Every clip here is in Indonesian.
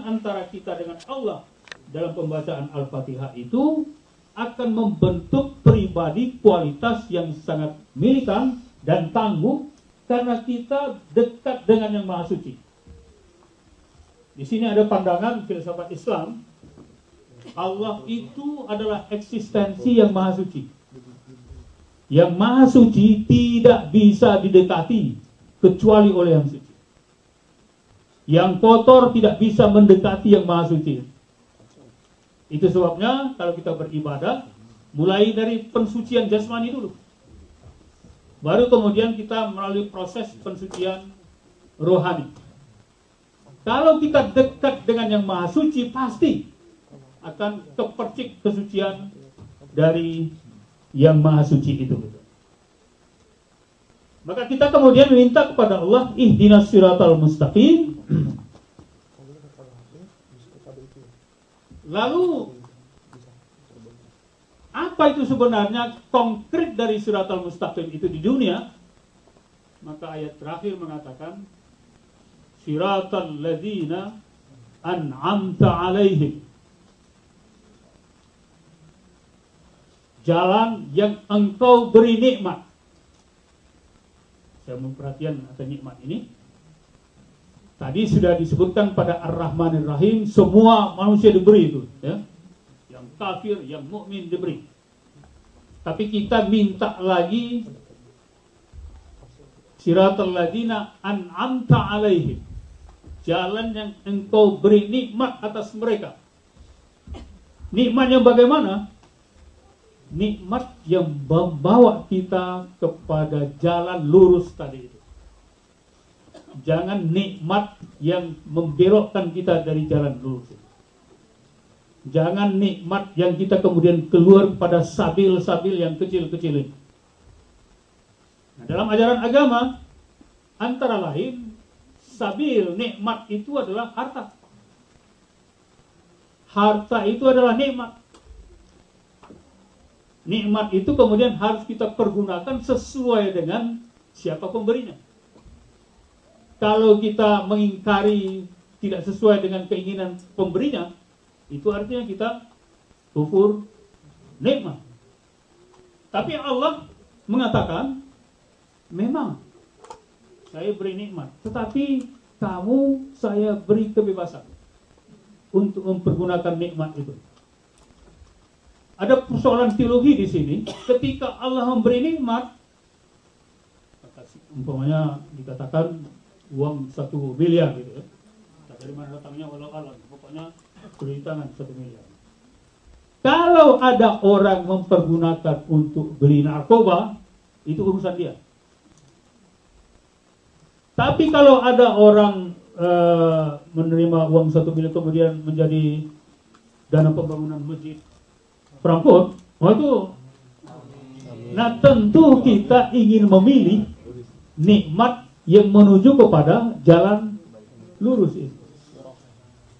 antara kita dengan Allah dalam pembacaan Al-Fatihah itu akan membentuk pribadi kualitas yang sangat militan dan tangguh karena kita dekat dengan yang Maha Suci. Di sini ada pandangan filsafat Islam, Allah itu adalah eksistensi yang Maha Suci. Yang Maha Suci tidak bisa didekati kecuali oleh yang suci. Yang kotor tidak bisa mendekati yang Maha Suci. Itu sebabnya kalau kita beribadah, mulai dari pensucian jasmani dulu. Baru kemudian kita melalui proses pensucian rohani. Kalau kita dekat dengan yang Maha Suci, pasti akan kepercik kesucian dari yang Maha Suci itu. Maka kita kemudian minta kepada Allah, ihdinas siratal mustaqim. Lalu apa itu sebenarnya konkret dari siratal mustaqim itu di dunia? Maka ayat terakhir mengatakan siratal ladzina an'amta alaihim, jalan yang engkau beri nikmat. Saya memperhatikan atas nikmat ini. Tadi sudah disebutkan pada Ar-Rahmanir Rahim, semua manusia diberi itu, ya. Yang kafir, yang mukmin diberi. Tapi kita minta lagi siratal ladzina an'amta alaihim, jalan yang engkau beri nikmat atas mereka. Nikmatnya bagaimana? Nikmat yang membawa kita kepada jalan lurus tadi itu. Jangan nikmat yang membelokkan kita dari jalan lurus. Jangan nikmat yang kita kemudian keluar pada sabil-sabil yang kecil-kecil ini. Nah, dalam ajaran agama, antara lain, sabil nikmat itu adalah harta. Harta itu adalah nikmat. Nikmat itu kemudian harus kita pergunakan sesuai dengan siapa pemberinya. Kalau kita mengingkari tidak sesuai dengan keinginan pemberinya, itu artinya kita kufur nikmat. Tapi Allah mengatakan, memang saya beri nikmat, tetapi kamu saya beri kebebasan untuk mempergunakan nikmat itu. Ada persoalan teologi di sini. Ketika Allah memberi nikmat, umpamanya dikatakan uang 1 miliar gitu ya. Dari mana datangnya walau alam, pokoknya beri tangan 1 miliar. Kalau ada orang mempergunakan untuk beli narkoba, itu urusan dia. Tapi kalau ada orang menerima uang 1 miliar kemudian menjadi dana pembangunan masjid Frankfurt, itu. Nah, tentu kita ingin memilih nikmat yang menuju kepada jalan lurus itu.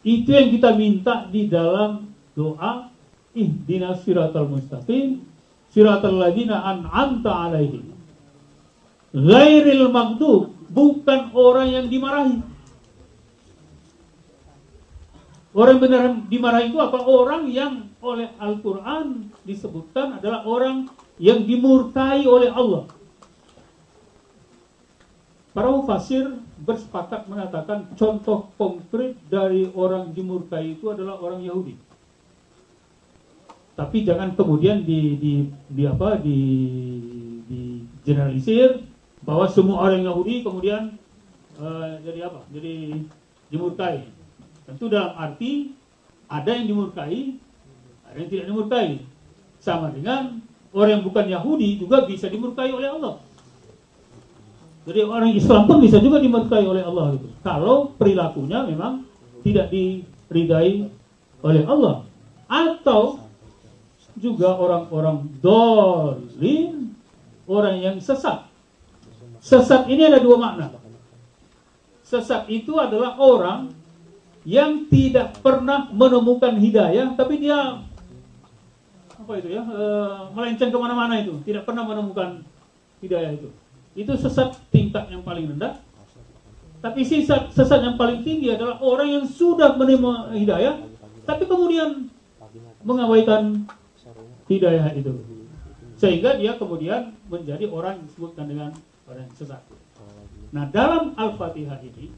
Itu yang kita minta di dalam doa ihdinas siratal mustaqim siratal ladzina an'amta alaihim ghairil maghdub, bukan orang yang dimarahi. Orang benar dimarahi itu apa? Orang yang oleh Al-Quran disebutkan adalah orang yang dimurkai oleh Allah. Para mufassir bersepakat mengatakan contoh konkret dari orang dimurkai itu adalah orang Yahudi. Tapi jangan kemudian di generalisir bahwa semua orang Yahudi kemudian jadi apa? Jadi dimurkai. Tentu dalam arti ada yang dimurkai, ada yang tidak dimurkai. Sama dengan orang yang bukan Yahudi juga bisa dimurkai oleh Allah. Jadi orang Islam pun bisa juga dimurkai oleh Allah gitu. Kalau perilakunya memang tidak diridai oleh Allah. Atau juga orang-orang dolin, orang yang sesat. Sesat ini ada dua makna. Sesat itu adalah orang yang tidak pernah menemukan hidayah, tapi dia melenceng kemana-mana itu, tidak pernah menemukan hidayah itu. Itu sesat tingkat yang paling rendah. Tapi sesat yang paling tinggi adalah orang yang sudah menerima hidayah, tapi kemudian mengabaikan hidayah itu, sehingga dia kemudian menjadi orang yang disebutkan dengan orang yang sesat. Nah, dalam Al-Fatihah ini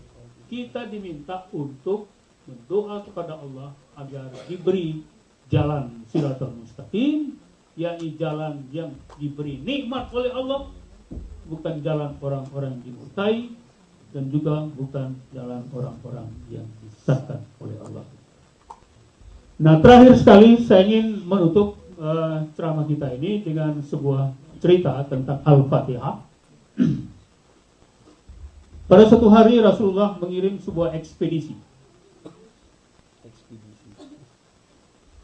kita diminta untuk berdoa kepada Allah agar diberi jalan Shiratal Mustaqim, yakni jalan yang diberi nikmat oleh Allah, bukan jalan orang-orang yang dimurkai, dan juga bukan jalan orang-orang yang disesatkan oleh Allah. Nah, terakhir sekali saya ingin menutup ceramah kita ini dengan sebuah cerita tentang Al-Fatihah. Pada suatu hari Rasulullah mengirim sebuah ekspedisi.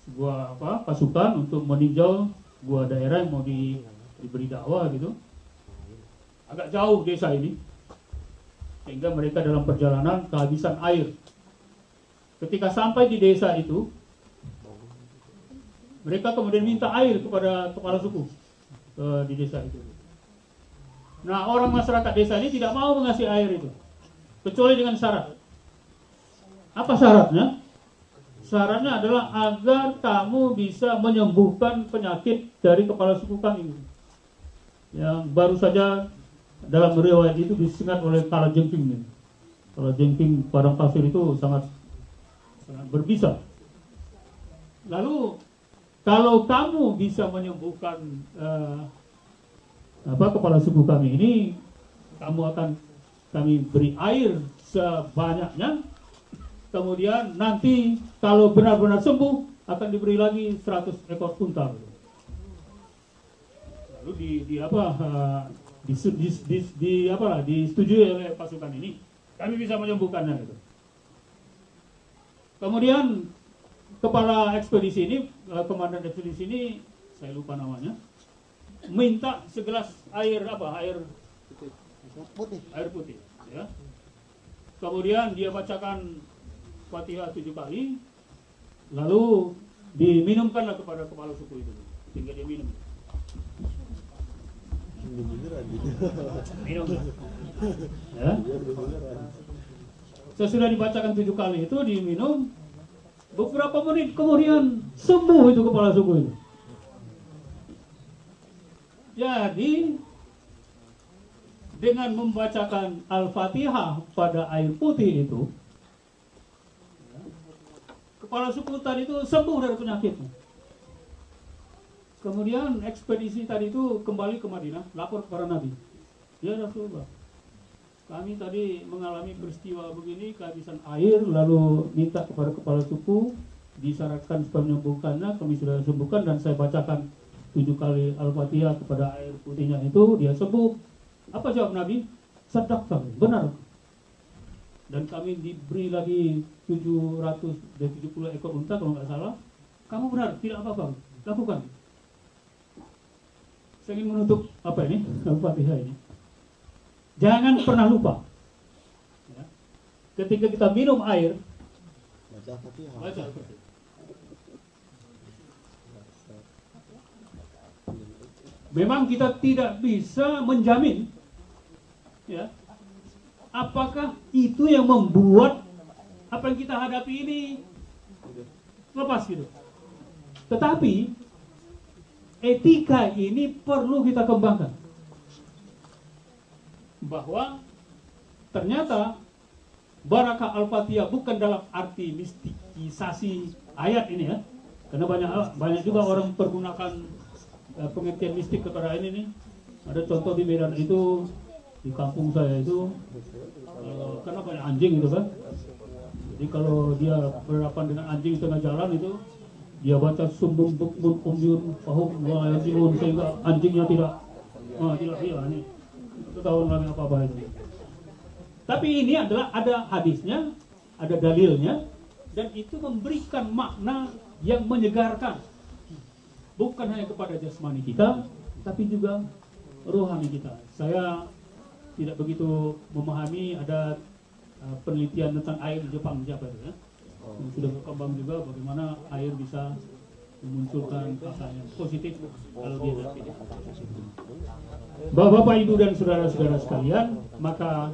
Sebuah pasukan untuk meninjau sebuah daerah yang mau diberi dakwah gitu. Agak jauh desa ini, sehingga mereka dalam perjalanan kehabisan air. Ketika sampai di desa itu, mereka kemudian minta air kepada kepala suku di desa itu. Nah, orang masyarakat desa ini tidak mau mengasih air itu, kecuali dengan syarat. Apa syaratnya? Syaratnya adalah agar kamu bisa menyembuhkan penyakit dari kepala suku kami, yang baru saja dalam riwayat itu disengat oleh kalajengking. Kalajengking padang pasir itu sangat berbisa. Lalu kalau kamu bisa menyembuhkan kepala suku kami ini, kami beri air sebanyaknya. Kemudian nanti kalau benar-benar sembuh akan diberi lagi 100 ekor unta. Lalu disetujui oleh pasukan ini, kami bisa menyembuhkannya gitu. Kemudian kepala ekspedisi ini, komandan ekspedisi ini, saya lupa namanya, minta segelas air putih ya. Kemudian dia bacakan Fatihah 7 kali, lalu diminumkanlah kepada kepala suku itu, sehingga dia minum. Minum ya. Sesudah dibacakan 7 kali itu diminum, beberapa menit kemudian sembuh itu kepala suku itu. Jadi dengan membacakan Al-Fatihah pada air putih itu, kepala suku tadi itu sembuh dari penyakitnya. Kemudian ekspedisi tadi itu kembali ke Madinah, lapor kepada Nabi. Ya Rasulullah, kami tadi mengalami peristiwa begini, kehabisan air, lalu minta kepada kepala suku, disyaratkan supaya menyembuhkannya, kami sudah sembuhkan, dan saya bacakan 7 kali Al-Fatihah kepada air putihnya itu, dia sembuh. Apa jawab Nabi? Sadaqta, benar. Dan kami diberi lagi 770 ekor unta kalau nggak salah. Kamu benar, tidak apa-apa, lakukan. Saya ingin menutup Al-Fatihah ini. Jangan pernah lupa ya, ketika kita minum air, baca Al-Fatihah. Memang kita tidak bisa menjamin ya, apakah itu yang membuat apa yang kita hadapi ini lepas gitu. Tetapi etika ini perlu kita kembangkan, bahwa ternyata barakah Al-Fatihah bukan dalam arti mistikisasi ayat ini ya, karena banyak juga orang pergunakan pengertian mistik kepada ini nih. Ada contoh di Medan itu, di kampung saya itu, karena banyak anjing gitu kan. Jadi kalau dia berhadapan dengan anjing di tengah jalan itu, dia baca sumbung bukmun umyun fahum wa yazilun, sehingga anjingnya tidak ini ketahuan lagi apa itu. Tapi ini adalah ada hadisnya, ada dalilnya, dan itu memberikan makna yang menyegarkan, bukan hanya kepada jasmani kita, tapi juga rohani kita. Saya tidak begitu memahami, ada penelitian tentang air di Jepang, siapa itu ya, yang sudah berkembang juga bagaimana air bisa memunculkan rasa yang positif kalau dia tidak. Bapak-bapak, ibu dan saudara-saudara sekalian, maka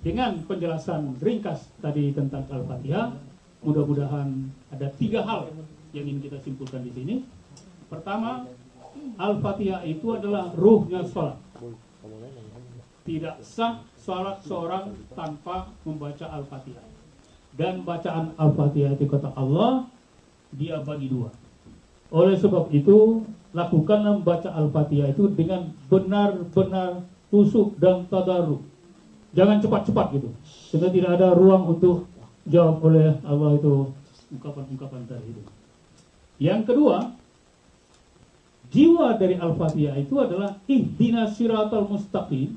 dengan penjelasan ringkas tadi tentang Al-Fatihah, mudah-mudahan ada 3 hal yang ingin kita simpulkan di sini. Pertama, Al-Fatihah itu adalah ruhnya salat. Tidak sah salat seorang tanpa membaca Al-Fatihah. Dan bacaan Al-Fatihah itu kata Allah, dia bagi 2. Oleh sebab itu, lakukanlah membaca Al-Fatihah itu dengan benar-benar khusyuk dan tadarruk. Jangan cepat-cepat gitu, sehingga tidak ada ruang untuk jawab oleh Allah itu ungkapan-ungkapan tadi itu. Yang kedua, jiwa dari Al-Fatihah itu adalah ihdinas siratal mustaqim.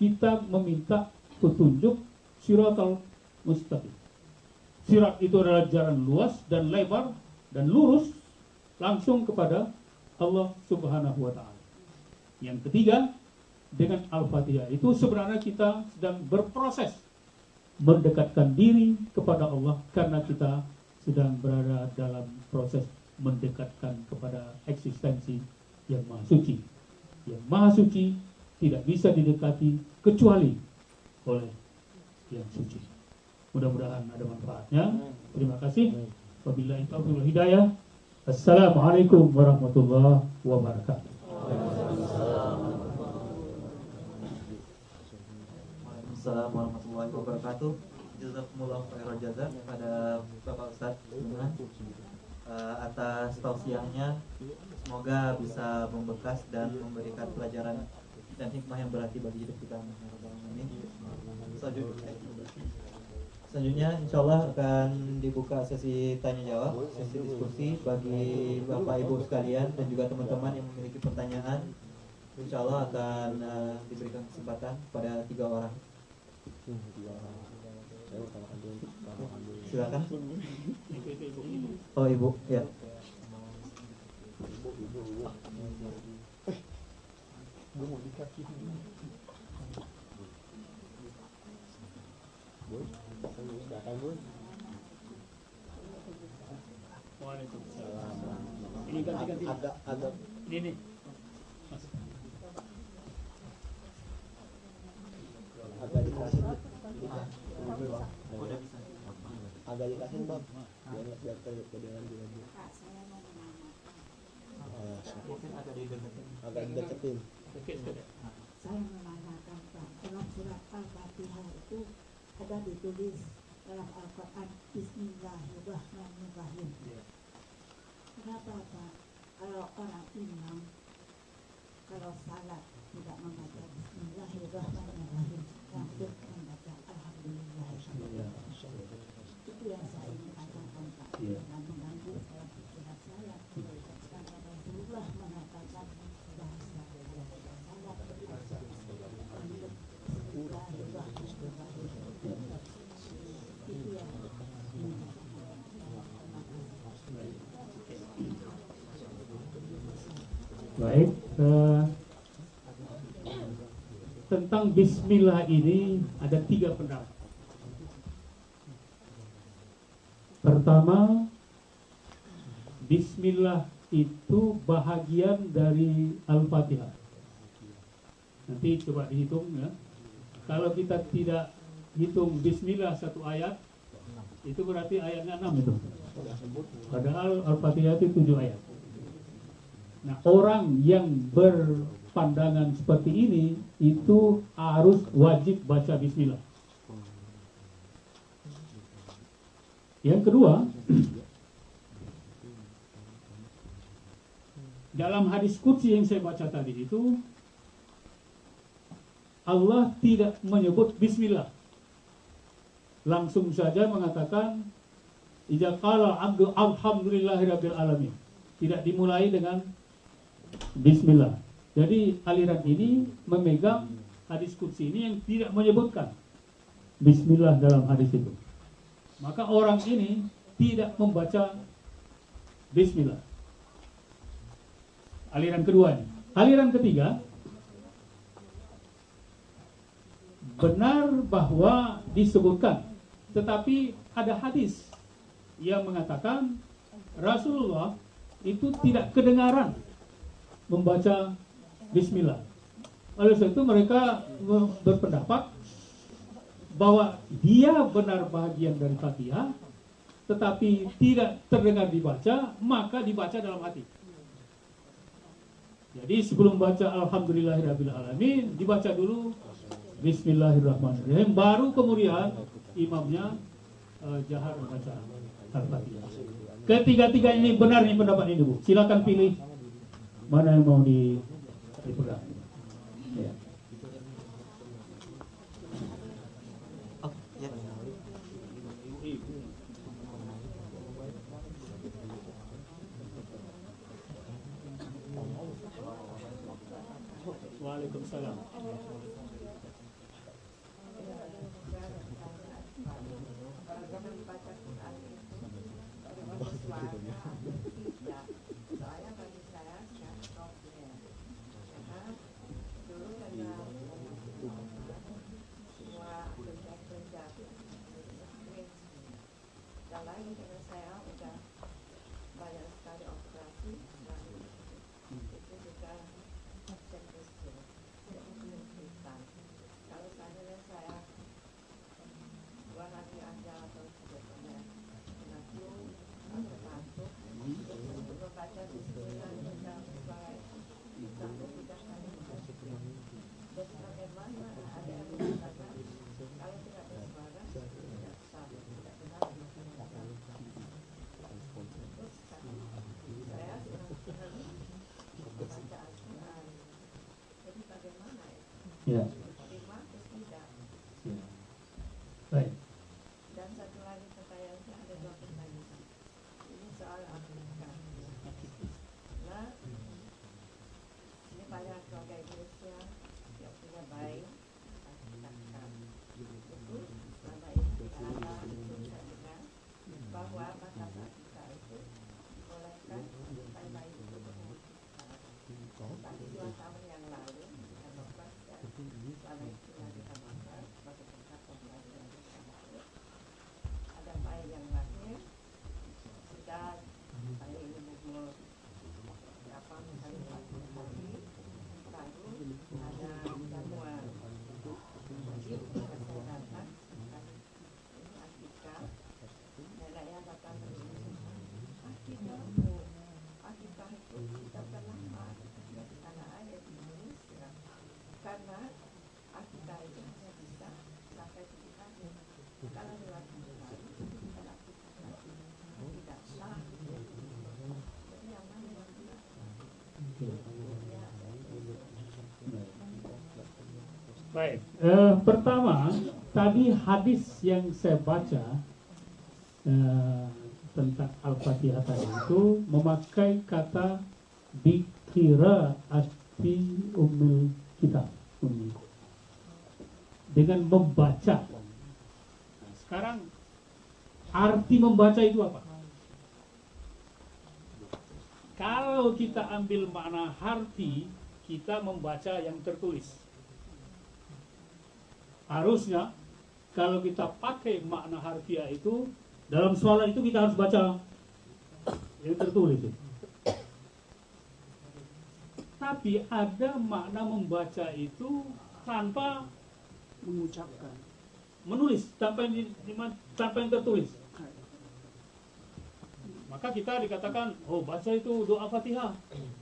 Kita meminta petunjuk siratal mustaqim. Sirat itu adalah jalan luas dan lebar dan lurus langsung kepada Allah Subhanahu wa Ta'ala. Yang ketiga, dengan Al-Fatihah itu sebenarnya kita sedang berproses mendekatkan diri kepada Allah, karena kita sedang berada dalam proses mendekatkan kepada eksistensi yang maha suci. Yang maha suci tidak bisa didekati kecuali oleh yang suci. Mudah-mudahan ada manfaatnya. Terima kasih. Wabillahi taufiq wal hidayah. Assalamualaikum warahmatullahi wabarakatuh. Assalamualaikum warahmatullahi wabarakatuh. Jazakumullah khairan jazak pada Bapak Ustadz atas tausiahnya. Semoga bisa membekas dan memberikan pelajaran dan hikmah yang berarti bagi hidup kita. Selanjutnya insya Allah akan dibuka sesi tanya jawab, sesi diskusi bagi Bapak Ibu sekalian dan juga teman-teman yang memiliki pertanyaan. Insya Allah akan diberikan kesempatan pada 3 orang. Silakan. Oh Ibu, ya. Waalaikumsalam. Ini ganti-ganti. Agak. Ini. Agak dikasih. Udah bisa. Agak dikasih Bang. Biar kedengaran juga. Mungkin agak dideketin. Agak dideketin. Saya menanyakan Pak, dalam surat Al-Fatihah itu ada ditulis dalam Al-Quran Bismillahirrahmanirrahim. Kenapa Pak, kalau orang imam, kalau salat tidak membaca Bismillahirrahmanirrahim, langsung membaca Alhamdulillah. Itu yang saya ingin tanyakan Pak, dan mengganggu dalam pikiran saya. Karena Rasulullah mengatakan bahasa salat Baik, tentang Bismillah ini ada 3 pendapat. Pertama, Bismillah itu bahagian dari Al-Fatihah. Nanti coba dihitung ya. Kalau kita tidak hitung Bismillah 1 ayat, itu berarti ayatnya 6 itu. Padahal Al-Fatihah itu 7 ayat. Nah, orang yang berpandangan seperti ini itu harus wajib baca Bismillah. Yang kedua, dalam hadis qudsi yang saya baca tadi itu, Allah tidak menyebut Bismillah. Langsung saja mengatakan, Iza qala abdu alhamdulillahirabbil alamin. Tidak dimulai dengan Bismillah. Jadi aliran ini memegang hadis qudsi ini yang tidak menyebutkan Bismillah dalam hadis itu. Maka orang ini tidak membaca Bismillah. Aliran kedua ini. Aliran ketiga, benar bahwa disebutkan, tetapi ada hadis yang mengatakan Rasulullah itu tidak kedengaran membaca Bismillah. Oleh sebab itu mereka berpendapat bahwa dia benar bagian dari Fatihah, tetapi tidak terdengar dibaca, maka dibaca dalam hati. Jadi sebelum baca Alhamdulillahirrahmanirrahim, dibaca dulu Bismillahirrahmanirrahim, baru kemudian imamnya jahar membaca Al-Fatihah. Ketiga-tiga ini benar nih pendapat ini, Bu. Silakan pilih mana yang mau dipegang. Ya. Waalaikumsalam. Ya. Baik. Dan satu lagi pertanyaan, ada dua pertanyaan. Ini soal Afrika. Nah, ini banyak keluarga Indonesia yang punya bayi Afrika. Itu selama ini tidak ada itu saya dengar bahwa batas Afrika itu dibolehkan bayi itu berumur. Tapi 2 tahun yang lalu selama itu yang kita makan sebagai tempat pembelajaran bersama, ada bayi yang lahir sudah bayi ini umur berapa kali 40 hari, lalu ada jamuan wajib kesehatan ini Afrika, neneknya datang ke sini, Afrika itu kita terlambat di tanah air di Indonesia karena Afrika itu hanya bisa sampai 7 hari. Kalau dilakukan kita lakukan tidak sah. Jadi yang mana yang tidak sah? Baik. Pertama, tadi hadis yang saya baca tentang Al-Fatihah tadi itu memakai kata dikira asfi umil kitab, dengan membaca. Nah, sekarang arti membaca itu apa? Kalau kita ambil makna harfi, kita membaca yang tertulis. Harusnya kalau kita pakai makna harfiah itu, dalam sholat itu kita harus baca yang tertulis itu. Tapi ada makna membaca itu tanpa mengucapkan, menulis, tanpa yang tertulis. Maka kita dikatakan, oh baca itu doa Fatihah,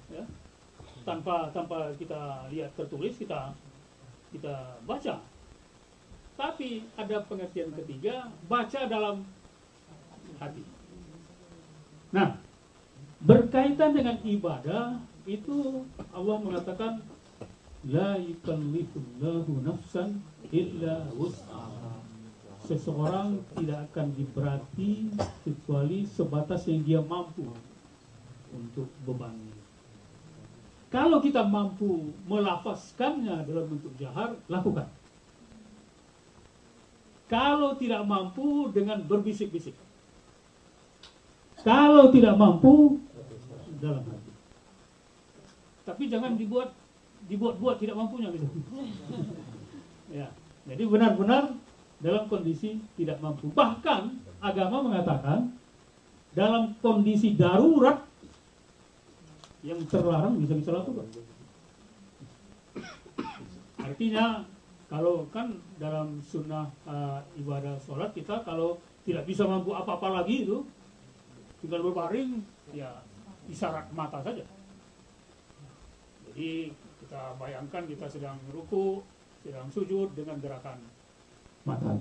ya. Tanpa kita lihat tertulis, kita baca. Tapi ada pengertian ketiga, baca dalam hati. Nah, berkaitan dengan ibadah itu Allah mengatakan la yukallifullahu nafsan illa wus'aha. Seseorang tidak akan diberati kecuali sebatas yang dia mampu untuk bebannya. Kalau kita mampu melafazkannya dalam bentuk jahar, lakukan. Kalau tidak mampu, dengan berbisik-bisik. Kalau tidak mampu, dalam hati. Tapi jangan dibuat tidak mampunya gitu. Ya, jadi benar-benar dalam kondisi tidak mampu. Bahkan agama mengatakan dalam kondisi darurat yang terlarang bisa lakukan. Artinya Kalau kan dalam sunnah ibadah sholat kita kalau tidak bisa mampu apa-apa lagi itu tinggal berbaring, ya isyarat mata saja. Jadi kita bayangkan kita sedang ruku, sedang sujud dengan gerakan mata.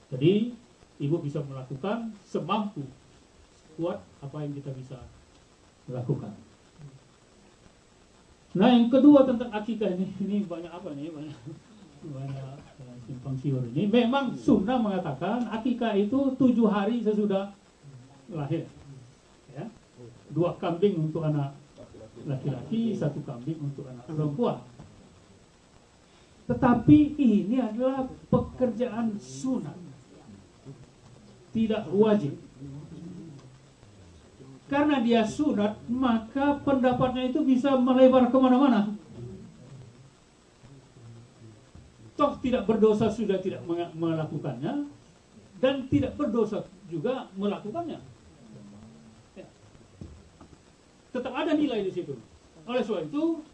Jadi ibu bisa melakukan semampu kuat apa yang kita bisa lakukan. Nah, yang kedua tentang akikah ini banyak apa nih? Banyak simpang siur ini. Memang sunnah mengatakan akikah itu 7 hari sesudah lahir. Ya. 2 kambing untuk anak laki-laki, 1 kambing untuk anak perempuan. Tetapi ini adalah pekerjaan sunnah, tidak wajib. Karena dia sunat, maka pendapatnya itu bisa melebar kemana-mana. Toh tidak berdosa sudah tidak melakukannya, dan tidak berdosa juga melakukannya. Ya. Tetap ada nilai di situ. Oleh sebab itu,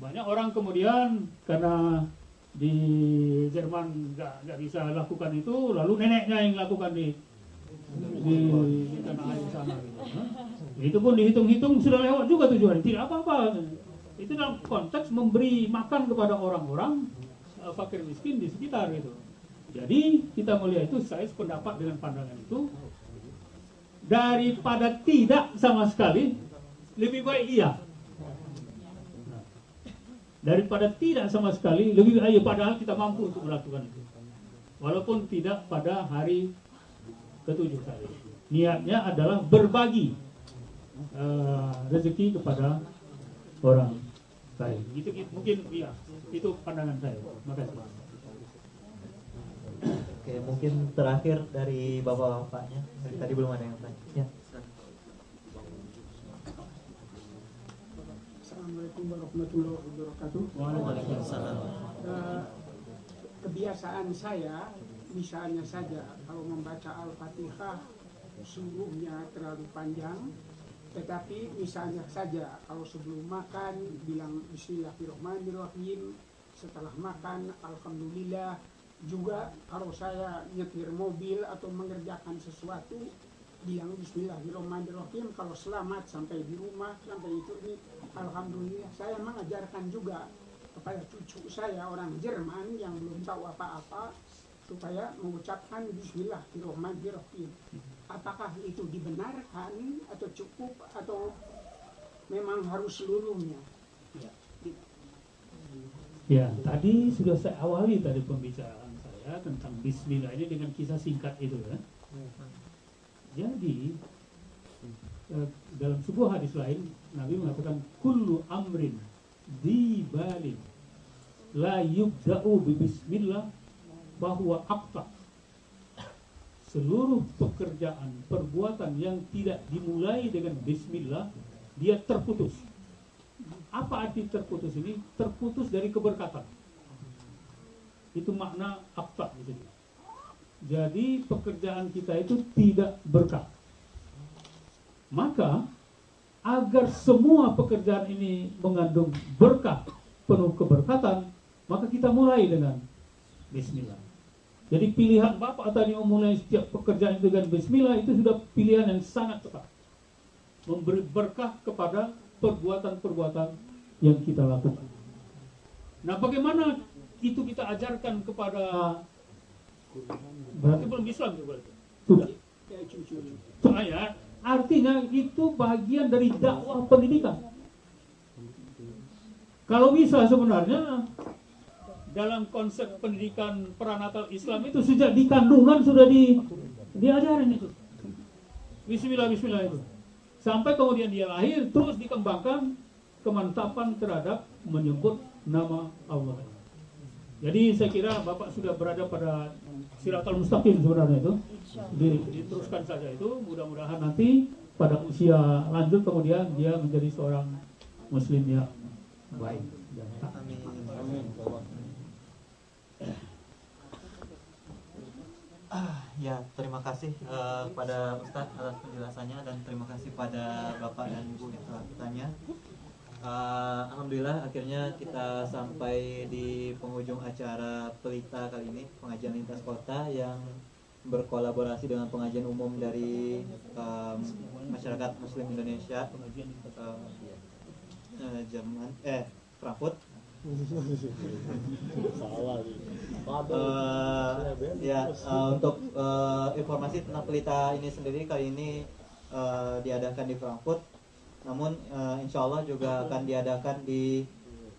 banyak orang kemudian karena di Jerman nggak bisa lakukan itu, lalu neneknya yang lakukan di tanah air sana gitu. Itu pun dihitung-hitung sudah lewat juga 7 hari, tidak apa-apa. Itu dalam konteks memberi makan kepada orang-orang fakir miskin di sekitar gitu. Jadi kita melihat itu, saya sependapat dengan pandangan itu, daripada tidak sama sekali lebih baik iya. Daripada tidak sama sekali lebih baik iya, padahal kita mampu untuk melakukan itu, walaupun tidak pada hari ke-7 tadi. Niatnya adalah berbagi rezeki kepada orang lain. Itu mungkin ya, itu pandangan saya. Makasih. Oke, mungkin terakhir dari bapak-bapaknya. Tadi belum ada yang tanya. Ya. Assalamualaikum warahmatullahi wabarakatuh. Waalaikumsalam. Kebiasaan saya, misalnya saja kalau membaca Al-Fatihah sungguhnya terlalu panjang, tetapi misalnya saja kalau sebelum makan bilang Bismillahirrahmanirrahim, setelah makan Alhamdulillah. Juga kalau saya nyetir mobil atau mengerjakan sesuatu bilang Bismillahirrahmanirrahim. Kalau selamat sampai di rumah, sampai itu ini Alhamdulillah. Saya mengajarkan juga kepada cucu saya orang Jerman yang belum tahu apa-apa supaya mengucapkan Bismillahirrahmanirrahim. Apakah itu dibenarkan atau cukup atau memang harus seluruhnya? Ya, tadi sudah saya awali tadi pembicaraan saya tentang Bismillah ini dengan kisah singkat itu ya. Jadi dalam sebuah hadis lain Nabi mengatakan kullu amrin dibalin la yubda'u bi bismillah bahwa aqta. Seluruh pekerjaan, perbuatan yang tidak dimulai dengan bismillah, dia terputus. Apa arti terputus ini? Terputus dari keberkatan. Itu makna aqta di sini. Jadi pekerjaan kita itu tidak berkah. Maka agar semua pekerjaan ini mengandung berkah, penuh keberkatan, maka kita mulai dengan bismillah. Jadi pilihan Bapak tadi memulai setiap pekerjaan dengan bismillah itu sudah pilihan yang sangat tepat. Memberi berkah kepada perbuatan-perbuatan yang kita lakukan. Nah, bagaimana itu kita ajarkan kepada, berarti belum Islam juga itu? Sudah. Soalnya artinya itu bagian dari dakwah pendidikan. Kalau bisa sebenarnya dalam konsep pendidikan pranatal Islam itu sejak di kandungan sudah diajarin itu. Bismillah itu. Sampai kemudian dia lahir terus dikembangkan kemantapan terhadap menyebut nama Allah. Jadi saya kira Bapak sudah berada pada Siratal Mustaqim sebenarnya itu. Diteruskan saja itu, mudah-mudahan nanti pada usia lanjut kemudian dia menjadi seorang muslim yang baik. Amin. Ya, terima kasih kepada Ustadz atas penjelasannya dan terima kasih pada Bapak dan Ibu yang telah bertanya. Alhamdulillah akhirnya kita sampai di penghujung acara Pelita kali ini, pengajian lintas kota yang berkolaborasi dengan pengajian umum dari masyarakat Muslim Indonesia Frankfurt. Untuk informasi tentang Pelita ini sendiri kali ini diadakan di Frankfurt. Namun insya Allah juga akan diadakan di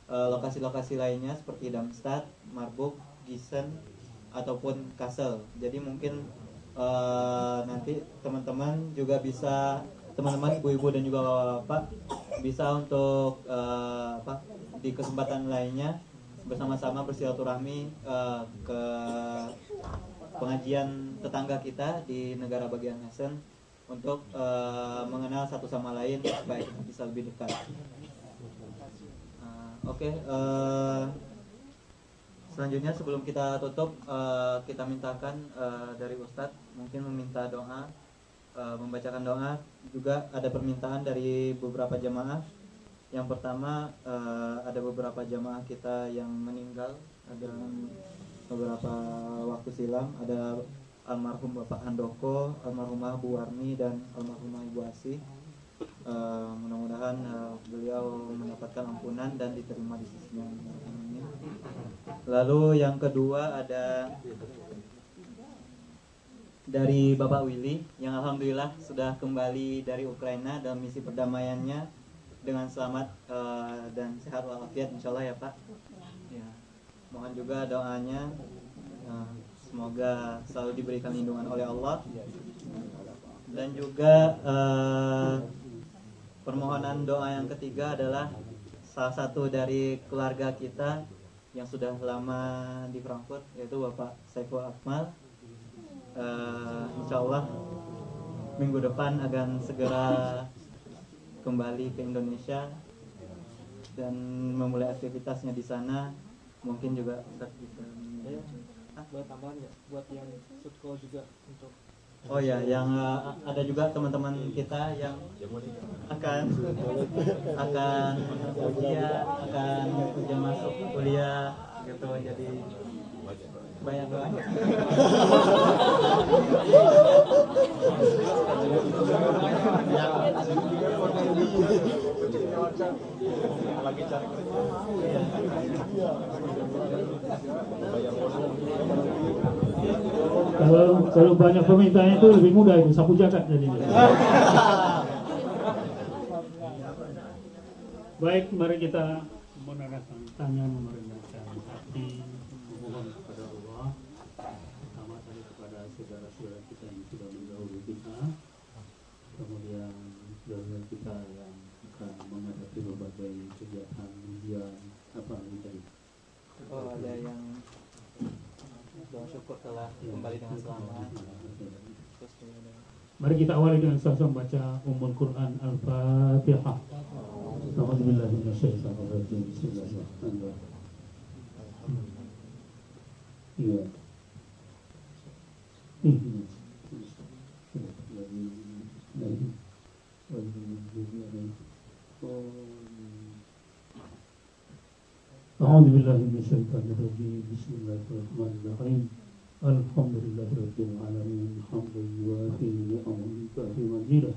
lokasi-lokasi lainnya seperti Darmstadt, Marburg, Gießen ataupun Kassel. Jadi mungkin nanti teman-teman juga bisa, teman-teman ibu-ibu dan juga bapak bisa untuk di kesempatan lainnya bersama-sama bersilaturahmi ke pengajian tetangga kita di negara bagian Hessen untuk mengenal satu sama lain supaya kita bisa lebih dekat. Selanjutnya sebelum kita tutup, kita mintakan dari Ustadz mungkin meminta doa, membacakan doa. Juga ada permintaan dari beberapa jamaah. Yang pertama ada beberapa jamaah kita yang meninggal, ada beberapa waktu silam, ada almarhum Bapak Handoko, almarhumah Bu Warni, dan almarhumah Ibu Asih. Mudah-mudahan beliau mendapatkan ampunan dan diterima di sisinya. Lalu yang kedua ada dari Bapak Willy yang alhamdulillah sudah kembali dari Ukraina dalam misi perdamaiannya dengan selamat dan sehat walafiat insyaallah ya Pak. Ya, mohon juga doanya. Semoga selalu diberikan lindungan oleh Allah. Dan juga permohonan doa yang ketiga adalah salah satu dari keluarga kita yang sudah lama di Frankfurt, yaitu Bapak Saiful Akmal. Insya Allah minggu depan akan segera kembali ke Indonesia dan memulai aktivitasnya di sana. Mungkin juga bisa buat tambahan ya, buat yang football juga untuk. Oh ya, yang ada juga teman-teman kita yang akan ujian masuk kuliah gitu, jadi banyak banget. Lagi cari Kalau banyak permintaan itu lebih mudah, itu sapu jagat jadinya. Baik, mari kita menandakan tangan, merendahkan hati, mohon kepada Allah. Pertama tadi kepada saudara-saudara kita yang sudah mendahului kita, kemudian saudara kita yang akan menghadapi berbagai kegiatan ujian apa tadi. Oh, ada yang doa syukur telah kembali dengan selamat. Mari kita awali dengan sama membaca Ummul Quran Al-Fatihah. A'udzubillahi minasyaitonir rajim. Bismillahirrahmanirrahim. Iya. A'udzubillahi minasyaitonir rajim. Bismillahirrahmanirrahim. Alhamdulillahirabbil alamin. Hamdan yuwafi ni'amahu wa mazidah.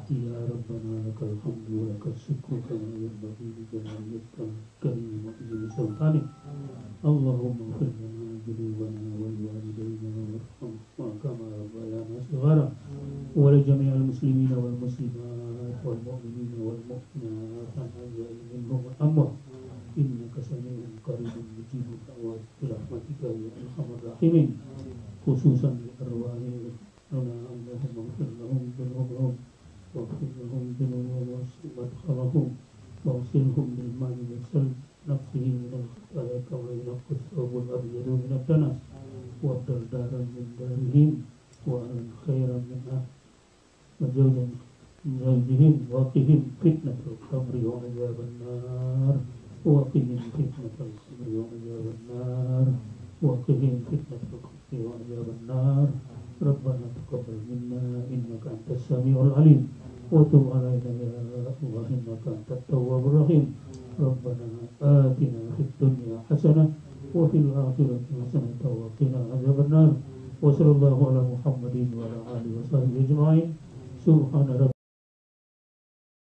Ya Rabbana lakal hamdu wa lakal syukru kama yanbaghi li jalali wajhika karim wa izzi sultanik. Allahumma ighfir lana dhunubana wa liwalidayna warhamhuma kama rabbayana shighara wa li jami'il muslimina wal muslimat wal mu'minina wal mu'minat al-ahya'i minhum wal amwat. Innaka sami'un qaribun mujibud da'wat bi rahmatika ya arhamar rahimin. Khususan li arwahi Allahumma ighfir lahum dhunubahum waghfir lahum dhunubahum wasmadkhalahum wawsilhum bil ma'i wasal nafsihi min al-khataya kama yunqqa thawbul abyadu min ad-danas wa abdal daran min darihim wa al khairan minha wa zawjan min zawjihim wa qihim fitnatul qabri wa adzaban nar وقهم فتنة القبر وعذاب النار وقهم فتنة القبر وعذاب النار ربنا تقبل منا إنك أنت السميع العليم wa tub 'alaina ya Allah innaka antat tawwabur rahim. Rabbana atina fid dunya hasanah wa fil akhirati hasanah wa qina adzabannar. Wa sallallahu ala Muhammadin wa ala alihi wa sahbihi ajma'in. Subhana